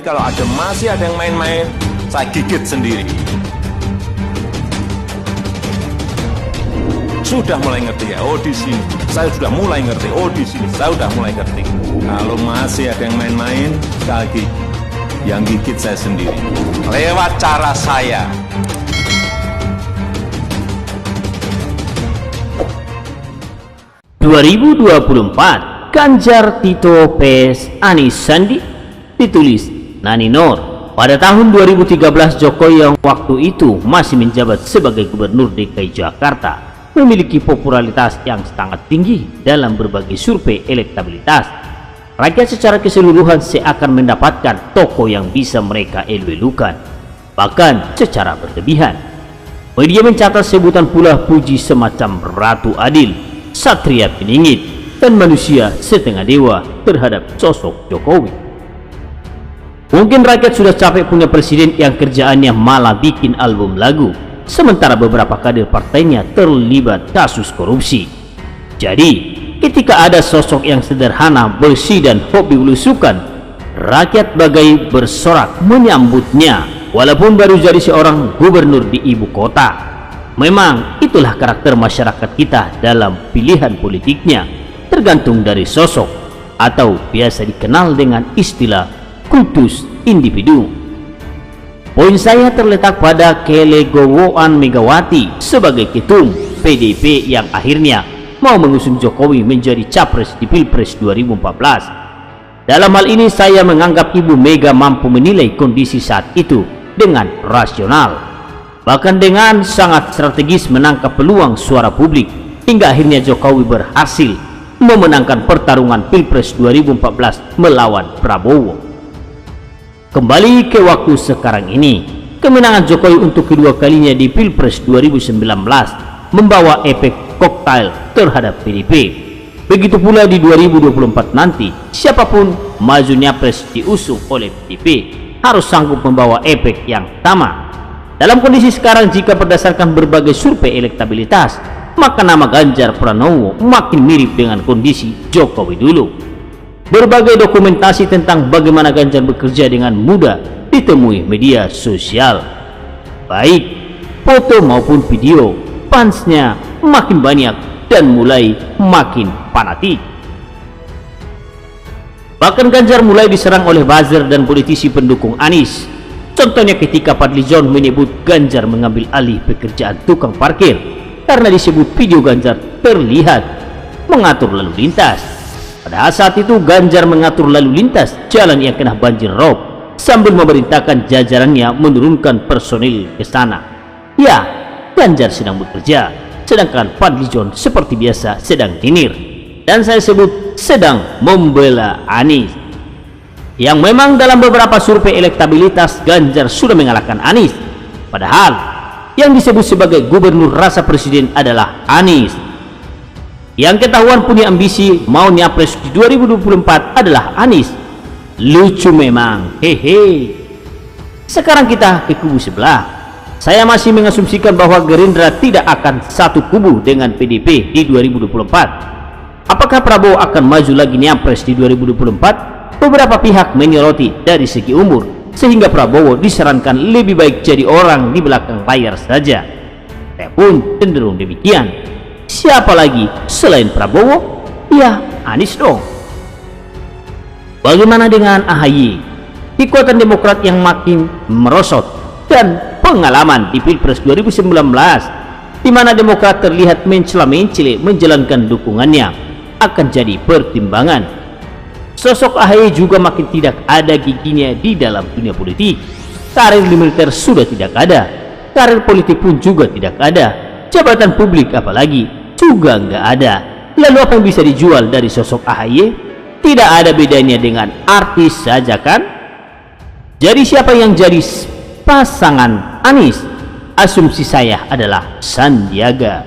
kalau masih ada yang main-main, saya gigit sendiri. Sudah mulai ngerti ya, oh di sini saya sudah mulai ngerti, oh di sini saya sudah mulai ngerti. Kalau masih ada yang main-main, sekali lagi yang gigit saya sendiri lewat cara saya. ...2024 Ganjar, Tito, PS, Anies, Sandi, ditulis Nani Nur. Pada tahun 2013 Jokowi yang waktu itu masih menjabat sebagai Gubernur DKI Jakarta memiliki popularitas yang sangat tinggi dalam berbagai survei elektabilitas. Rakyat secara keseluruhan seakan mendapatkan tokoh yang bisa mereka elu-elukan, bahkan secara berlebihan. Media mencatat sebutan pula puji semacam Ratu Adil, Satria Peningit, dan manusia setengah dewa terhadap sosok Jokowi. Mungkin rakyat sudah capek punya presiden yang kerjaannya malah bikin album lagu, sementara beberapa kader partainya terlibat kasus korupsi. Jadi, ketika ada sosok yang sederhana, bersih, dan hobi belusukan, rakyat bagai bersorak menyambutnya, walaupun baru jadi seorang gubernur di ibu kota. Memang itulah karakter masyarakat kita dalam pilihan politiknya, tergantung dari sosok atau biasa dikenal dengan istilah kultus individu. Poin saya terletak pada kelegowoan Megawati sebagai ketum PDIP yang akhirnya mau mengusung Jokowi menjadi capres di Pilpres 2014. Dalam hal ini saya menganggap Ibu Mega mampu menilai kondisi saat itu dengan rasional, bahkan dengan sangat strategis menangkap peluang suara publik, hingga akhirnya Jokowi berhasil memenangkan pertarungan Pilpres 2014 melawan Prabowo. Kembali ke waktu sekarang ini, kemenangan Jokowi untuk kedua kalinya di Pilpres 2019 membawa efek koktail terhadap PDIP. Begitu pula di 2024 nanti, siapapun maju nyapres diusung oleh PDIP harus sanggup membawa efek yang sama. Dalam kondisi sekarang, jika berdasarkan berbagai survei elektabilitas, maka nama Ganjar Pranowo makin mirip dengan kondisi Jokowi dulu. Berbagai dokumentasi tentang bagaimana Ganjar bekerja dengan mudah ditemui media sosial, baik foto maupun video. Fansnya makin banyak dan mulai makin fanatik. Bahkan Ganjar mulai diserang oleh buzzer dan politisi pendukung Anies. Contohnya ketika Fadly Zon menyebut Ganjar mengambil alih pekerjaan tukang parkir karena disebut video Ganjar terlihat mengatur lalu lintas. Pada saat itu Ganjar mengatur lalu lintas jalan yang kena banjir rob sambil memerintahkan jajarannya menurunkan personil ke sana. Ya, Ganjar sedang bekerja, sedangkan Fadly Zon seperti biasa sedang nyinir, dan saya sebut sedang membela Anies. Yang memang dalam beberapa survei elektabilitas Ganjar sudah mengalahkan Anies, padahal yang disebut sebagai gubernur rasa presiden adalah Anies. Yang ketahuan punya ambisi mau nyapres di 2024 adalah Anies. Lucu memang, hehe. Sekarang kita ke kubu sebelah. Saya masih mengasumsikan bahwa Gerindra tidak akan satu kubu dengan PDIP di 2024. Apakah Prabowo akan maju lagi nyapres di 2024? Beberapa pihak menyoroti dari segi umur, sehingga Prabowo disarankan lebih baik jadi orang di belakang layar saja. Saya pun cenderung demikian. Siapa lagi selain Prabowo? Ya, Anies dong. Bagaimana dengan AHY? Kekuatan Demokrat yang makin merosot dan pengalaman di Pilpres 2019, di mana Demokrat terlihat mencela-mencele menjalankan dukungannya, akan jadi pertimbangan. Sosok AHY juga makin tidak ada giginya di dalam dunia politik. Karir di militer sudah tidak ada, karir politik pun juga tidak ada, jabatan publik apalagi juga nggak ada. Lalu apa yang bisa dijual dari sosok AHY? Tidak ada bedanya dengan artis saja kan? Jadi siapa yang jadi pasangan Anies? Asumsi saya adalah Sandiaga.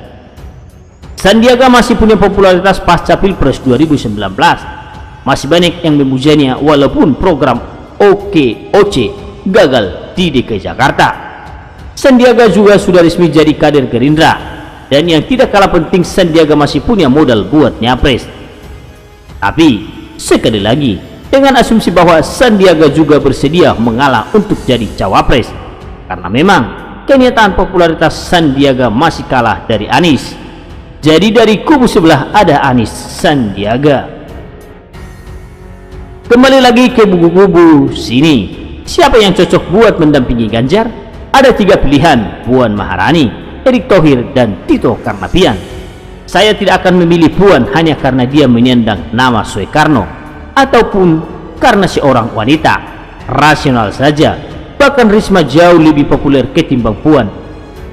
Sandiaga masih punya popularitas pasca Pilpres 2019. Masih banyak yang memujanya walaupun program OKOC gagal di DKI Jakarta. Sandiaga juga sudah resmi jadi kader Gerindra, dan yang tidak kalah penting, Sandiaga masih punya modal buat nyapres. Tapi sekali lagi, dengan asumsi bahwa Sandiaga juga bersedia mengalah untuk jadi cawapres, karena memang kenyataan popularitas Sandiaga masih kalah dari Anies. Jadi dari kubu sebelah ada Anies Sandiaga. Kembali lagi ke kubu sini, siapa yang cocok buat mendampingi Ganjar? Ada 3 pilihan: Puan Maharani, Erick Thohir, dan Tito Karnavian. Saya tidak akan memilih Puan hanya karena dia menyandang nama Soekarno, ataupun karena seorang wanita. Rasional saja, bahkan Risma jauh lebih populer ketimbang Puan.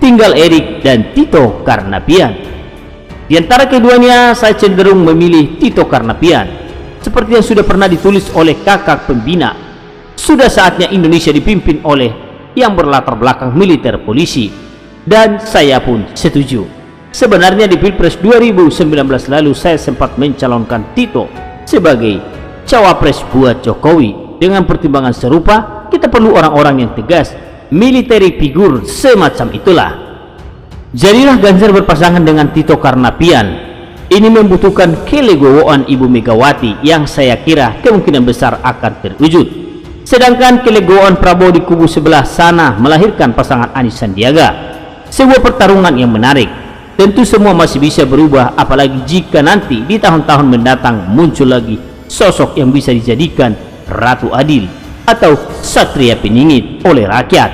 Tinggal Erick dan Tito Karnavian. Di antara keduanya, saya cenderung memilih Tito Karnavian. Seperti yang sudah pernah ditulis oleh kakak pembina, sudah saatnya Indonesia dipimpin oleh yang berlatar belakang militer polisi. Dan saya pun setuju. Sebenarnya di Pilpres 2019 lalu saya sempat mencalonkan Tito sebagai cawapres buat Jokowi. Dengan pertimbangan serupa, kita perlu orang-orang yang tegas, military figure semacam itulah. Jadilah Ganjar berpasangan dengan Tito Karnavian. Ini membutuhkan kelegowoan Ibu Megawati yang saya kira kemungkinan besar akan terwujud. Sedangkan kelegowoan Prabowo di kubu sebelah sana melahirkan pasangan Anies Sandiaga. Sebuah pertarungan yang menarik. Tentu semua masih bisa berubah, apalagi jika nanti di tahun-tahun mendatang muncul lagi sosok yang bisa dijadikan Ratu Adil atau Satria Peningit oleh rakyat,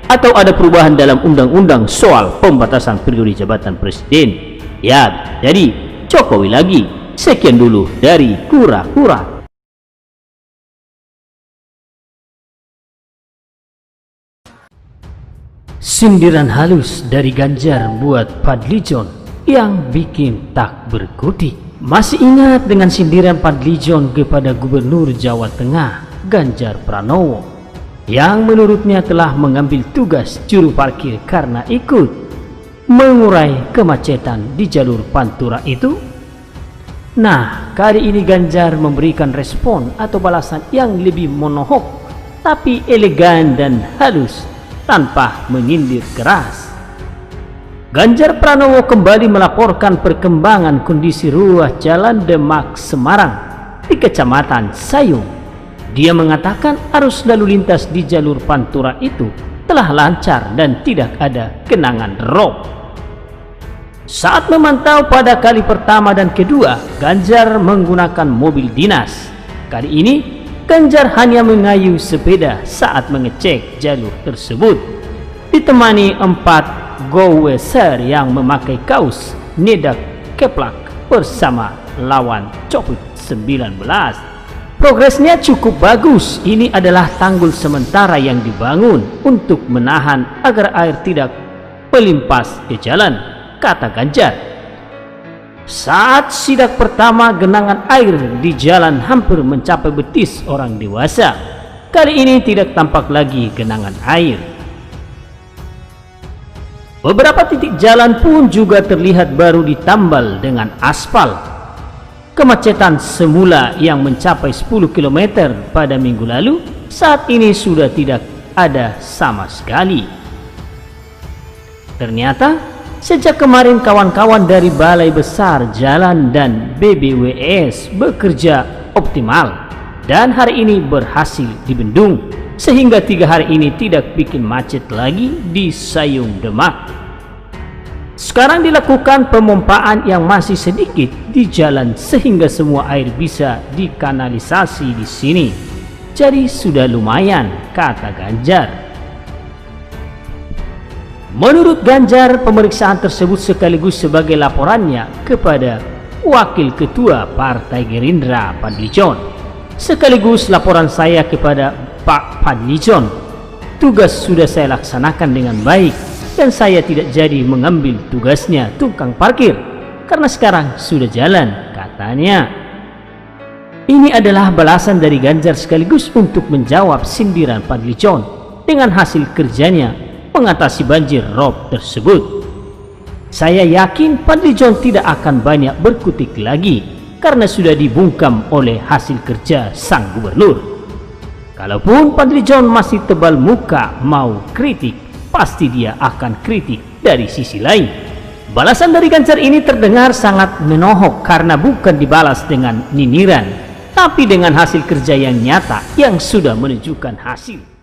atau ada perubahan dalam undang-undang soal pembatasan periode jabatan presiden. Ya, jadi Jokowi lagi. Sekian dulu dari Kura-Kura. Sindiran halus dari Ganjar buat Fadlizon yang bikin tak berkutik. Masih ingat dengan sindiran Fadlizon kepada Gubernur Jawa Tengah Ganjar Pranowo yang menurutnya telah mengambil tugas juru parkir karena ikut mengurai kemacetan di jalur Pantura itu? Nah, kali ini Ganjar memberikan respon atau balasan yang lebih monohok tapi elegan dan halus tanpa menyindir keras. Ganjar Pranowo kembali melaporkan perkembangan kondisi ruas jalan Demak Semarang di Kecamatan Sayung. Dia mengatakan arus lalu lintas di jalur Pantura itu telah lancar dan tidak ada genangan rob. Saat memantau pada kali pertama dan kedua, Ganjar menggunakan mobil dinas. Kali ini Ganjar hanya mengayuh sepeda saat mengecek jalur tersebut, ditemani 4 goweser yang memakai kaos nedak keplak bersama lawan COVID-19. Progresnya cukup bagus. Ini adalah tanggul sementara yang dibangun untuk menahan agar air tidak melimpas ke jalan, kata Ganjar. Saat sidak pertama, genangan air di jalan hampir mencapai betis orang dewasa. Kali ini tidak tampak lagi genangan air. Beberapa titik jalan pun juga terlihat baru ditambal dengan aspal. Kemacetan semula yang mencapai 10 km pada minggu lalu, saat ini sudah tidak ada sama sekali. Ternyata sejak kemarin kawan-kawan dari Balai Besar Jalan dan BBWS bekerja optimal dan hari ini berhasil dibendung sehingga 3 hari ini tidak bikin macet lagi di Sayung Demak. Sekarang dilakukan pemompaan yang masih sedikit di jalan sehingga semua air bisa dikanalisasi di sini. Jadi sudah lumayan, kata Ganjar. Menurut Ganjar, pemeriksaan tersebut sekaligus sebagai laporannya kepada Wakil Ketua Partai Gerindra Fadlizon. Sekaligus laporan saya kepada Pak Fadlizon. Tugas sudah saya laksanakan dengan baik dan saya tidak jadi mengambil tugasnya tukang parkir karena sekarang sudah jalan, katanya. Ini adalah balasan dari Ganjar sekaligus untuk menjawab sindiran Fadlizon dengan hasil kerjanya mengatasi banjir rob tersebut. Saya yakin Fadlizon tidak akan banyak berkutik lagi karena sudah dibungkam oleh hasil kerja sang gubernur. Kalaupun Fadlizon masih tebal muka mau kritik, pasti dia akan kritik dari sisi lain. Balasan dari Ganjar ini terdengar sangat menohok karena bukan dibalas dengan nyinyiran, tapi dengan hasil kerja yang nyata yang sudah menunjukkan hasil.